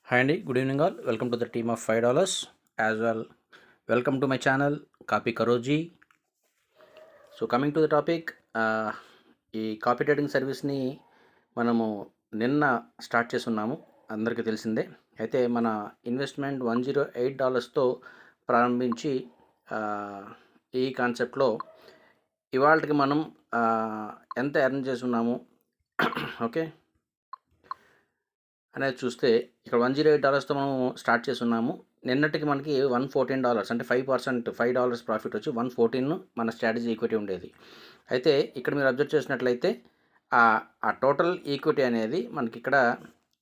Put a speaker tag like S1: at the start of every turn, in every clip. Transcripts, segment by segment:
S1: Hi Andy, good evening all. Welcome to the team of $5 as well. Welcome to my channel, Copy Karoji. So coming to the topic, ఈ copy trading సర్వీస్ని మనము నిన్న start చేస్తున్నాము, అందరికీ తెలిసిందే. అయితే మన ఇన్వెస్ట్మెంట్ $108తో ప్రారంభించి ఈ కాన్సెప్ట్లో ఇవాళకి మనం ఎంత ఎర్న్ చేస్తున్నాము ఓకే అనేది చూస్తే ఇక్కడ $108తో మనం స్టార్ట్ చేస్తున్నాము. నిన్నటికి మనకి $114 అంటే 5% $5 ప్రాఫిట్ వచ్చి 114 మన స్ట్రాటజీ ఈక్విటీ ఉండేది. అయితే ఇక్కడ మీరు అబ్జర్వ్ చేసినట్లయితే ఆ టోటల్ ఈక్విటీ అనేది మనకి ఇక్కడ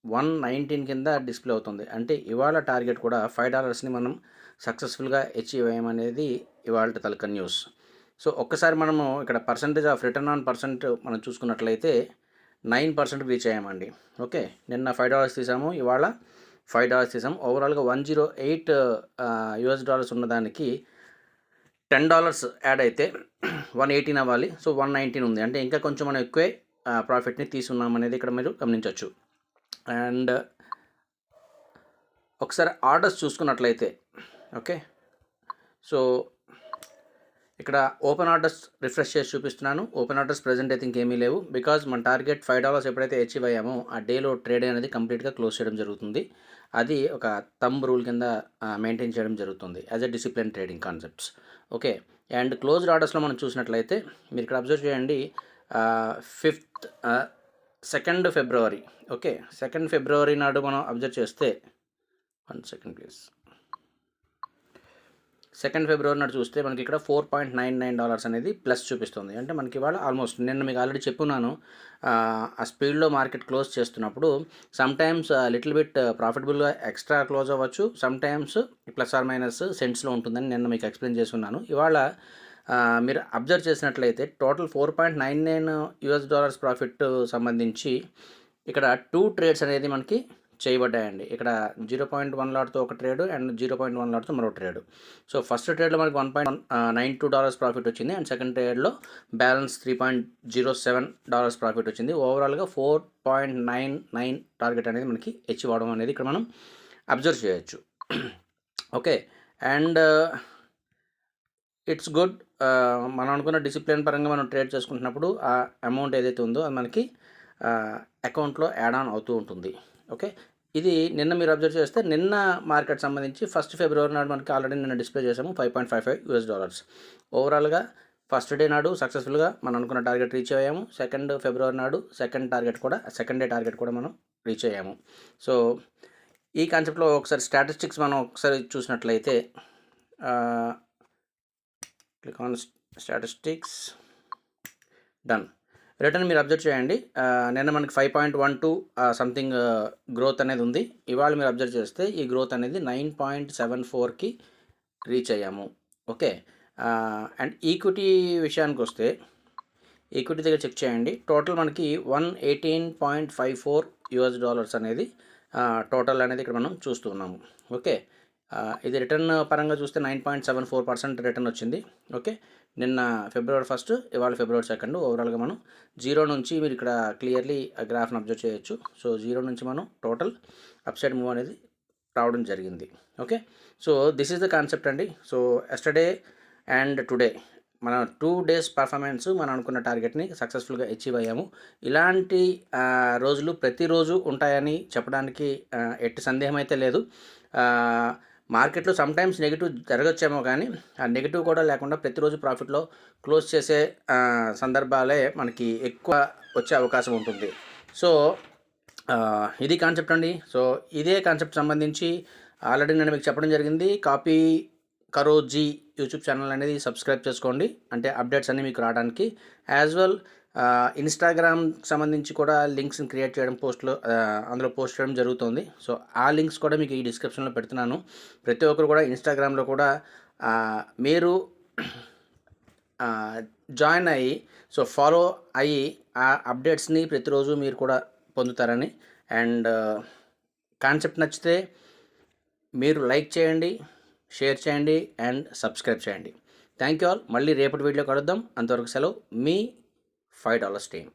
S1: 119 కింద డిస్ప్లే అవుతుంది. అంటే ఇవాళ టార్గెట్ కూడా $5ని మనం సక్సెస్ఫుల్గా అచీవ్ అయ్యామనేది ఇవాళ తలక న్యూస్. సో ఒక్కసారి మనము ఇక్కడ percentage of return on percent మనం చూసుకున్నట్లయితే 9% రీచ్ అయ్యామండి. ఓకే, నిన్న $5 తీసాము, ఇవాళ $5 తీసాము. ఓవరాల్గా $108 ఉన్నదానికి $10 యాడ్ అయితే 118 అవ్వాలి. సో 119 ఉంది, అంటే ఇంకా కొంచెం మనం ఎక్కువే ప్రాఫిట్ని తీసుకున్నాం అనేది ఇక్కడ మీరు గమనించవచ్చు. అండ్ ఒకసారి ఆర్డర్స్ చూసుకున్నట్లయితే ఓకే, సో ఇక్కడ ఓపెన్ ఆర్డర్స్ రిఫ్రెష్ చేసి చూపిస్తున్నాను. ఓపెన్ ఆర్డర్స్ ప్రెజెంట్ అయితే ఇంకేమీ లేవు, బికాజ్ మన టార్గెట్ $5 ఎప్పుడైతే అచీవ్ అయ్యామో ఆ డేలో ట్రేడ్ అనేది కంప్లీట్గా క్లోజ్ చేయడం జరుగుతుంది. అది ఒక థంబ్ రూల్ కింద మెయింటైన్ చేయడం జరుగుతుంది as a discipline trading concepts. Okay, and closed ఆర్డర్స్లో మనం చూసినట్లయితే మీరు ఇక్కడ అబ్జర్వ్ చేయండి, 2nd ఫిబ్రవరి. ఓకే, 2nd ఫిబ్రవరి నాడు మనం అబ్జర్వ్ చేస్తే 1 సెకండ్ ప్లీజ్. 2nd ఫిబ్రవరి నాడు చూస్తే మనకి ఇక్కడ $4.99 అనేది ప్లస్ చూపిస్తుంది. అంటే మనకి ఇవాళ ఆల్మోస్ట్ నిన్న మీకు ఆల్రెడీ చెప్పున్నాను, ఆ స్పీడ్లో మార్కెట్ క్లోజ్ చేస్తున్నప్పుడు సమ్టైమ్స్ లిటిల్ బిట్ ప్రాఫిటబుల్గా ఎక్స్ట్రా క్లోజ్ అవ్వచ్చు, సమ్టైమ్స్ ప్లస్ ఆర్ మైనస్ సెంట్స్లో ఉంటుందని నిన్న మీకు ఎక్స్ప్లెయిన్ చేస్తున్నాను. ఇవాళ మీరు అబ్జర్వ్ చేసినట్లయితే టోటల్ $4.99 ప్రాఫిట్ సంబంధించి ఇక్కడ 2 ట్రేడ్స్ అనేది మనకి చేయబడ్డాయండి. ఇక్కడ 0.1 లాట్తో ఒక ట్రేడ్ అండ్ 0.1 లాట్తో మరో ట్రేడ్. సో ఫస్ట్ ట్రేడ్లో మనకి $1.92 ప్రాఫిట్ వచ్చింది, అండ్ సెకండ్ ట్రేడ్లో బ్యాలెన్స్ $3.07 ప్రాఫిట్ వచ్చింది. ఓవరాల్గా 4.99 టార్గెట్ అనేది మనకి అచీవ్ అవడం అనేది ఇక్కడ మనం అబ్జర్వ్ చేయొచ్చు. Okay, and it's good. మనం అనుకున్న డిసిప్లిన్ పరంగా మనం ట్రేడ్ చేసుకుంటున్నప్పుడు ఆ అమౌంట్ ఏదైతే ఉందో అది మనకి అకౌంట్లో యాడ్ ఆన్ అవుతూ ఉంటుంది. ఓకే, ఇది నిన్న మీరు అబ్జర్వ్ చేస్తే నిన్న మార్కెట్ సంబంధించి 1st ఫిబ్రవరి నాడు మనకి ఆల్రెడీ నిన్న డిస్ప్లే చేసాము $5.55. ఓవరాల్గా ఫస్ట్ డే నాడు సక్సెస్ఫుల్గా మనం అనుకున్న టార్గెట్ రీచ్ అయ్యాము. 2nd ఫిబ్రవరి నాడు సెకండ్ డే టార్గెట్ కూడా మనం రీచ్ అయ్యాము. సో ఈ కాన్సెప్ట్లో ఒకసారి స్టాటిస్టిక్స్ మనం ఒకసారి చూసినట్లయితే click on statistics, done. Return మీరు అబ్జర్వ్ చేయండి, నిన్న మనకి 5.12 సంథింగ్ గ్రోత్ అనేది ఉంది. ఇవాళ మీరు అబ్జర్వ్ చేస్తే ఈ గ్రోత్ అనేది 9.74కి రీచ్ అయ్యాము. ఓకే, అండ్ ఈక్విటీ విషయానికి వస్తే ఈక్విటీ దగ్గర చెక్ చేయండి. టోటల్ మనకి $118.54 అనేది టోటల్ అనేది ఇక్కడ మనం చూస్తున్నాము. ఓకే, ఇది రిటర్న్ పరంగా చూస్తే 9.74% రిటర్న్ వచ్చింది. ఓకే, నిన్న February 1st, ఇవాళ February 2nd. ఓవరాల్గా మనం 0 నుంచి మీరు ఇక్కడ క్లియర్లీ గ్రాఫ్ని అబ్జర్వ్ చేయొచ్చు. సో 0 నుంచి మనం టోటల్ అప్సైడ్ మూవ్ అనేది రావడం జరిగింది. Okay, so this is the concept అండి. సో ఎస్టర్డే అండ్ టుడే మన 2 days పర్ఫార్మెన్స్ మనం అనుకున్న టార్గెట్ని సక్సెస్ఫుల్గా అచీవ్ అయ్యాము. ఇలాంటి రోజులు ప్రతిరోజు ఉంటాయని చెప్పడానికి ఎట్టి సందేహం అయితే లేదు. మార్కెట్లో సమ్టైమ్స్ నెగిటివ్ జరగచ్చేమో, కానీ ఆ నెగిటివ్ కూడా లేకుండా ప్రతిరోజు ప్రాఫిట్లో క్లోజ్ చేసే సందర్భాలే మనకి ఎక్కువ వచ్చే అవకాశం ఉంటుంది. సో ఇది కాన్సెప్ట్ అండి. సో ఇదే కాన్సెప్ట్ సంబంధించి ఆల్రెడీ నేను మీకు చెప్పడం జరిగింది. కాపీ కరోజీ యూట్యూబ్ ఛానల్ అనేది సబ్స్క్రైబ్ చేసుకోండి, అంటే అప్డేట్స్ అన్నీ మీకు రావడానికి. యాజ్ వెల్ ఇన్స్టాగ్రామ్ సంబంధించి కూడా లింక్స్ని క్రియేట్ చేయడం, అందులో పోస్ట్ చేయడం జరుగుతుంది. సో ఆ లింక్స్ కూడా మీకు ఈ డిస్క్రిప్షన్లో పెడుతున్నాను. ప్రతి ఒక్కరు కూడా ఇన్స్టాగ్రామ్లో కూడా మీరు జాయిన్ అయ్యి, సో ఫాలో అయ్యి ఆ అప్డేట్స్ని ప్రతిరోజు మీరు కూడా పొందుతారని. అండ్ కాన్సెప్ట్ నచ్చితే మీరు లైక్ చేయండి, షేర్ చేయండి అండ్ సబ్స్క్రైబ్ చేయండి. Thank you all. మళ్ళీ రేపటి వీడియో కలుద్దాం. అంతవరకు సెలవు. మీ $5 team.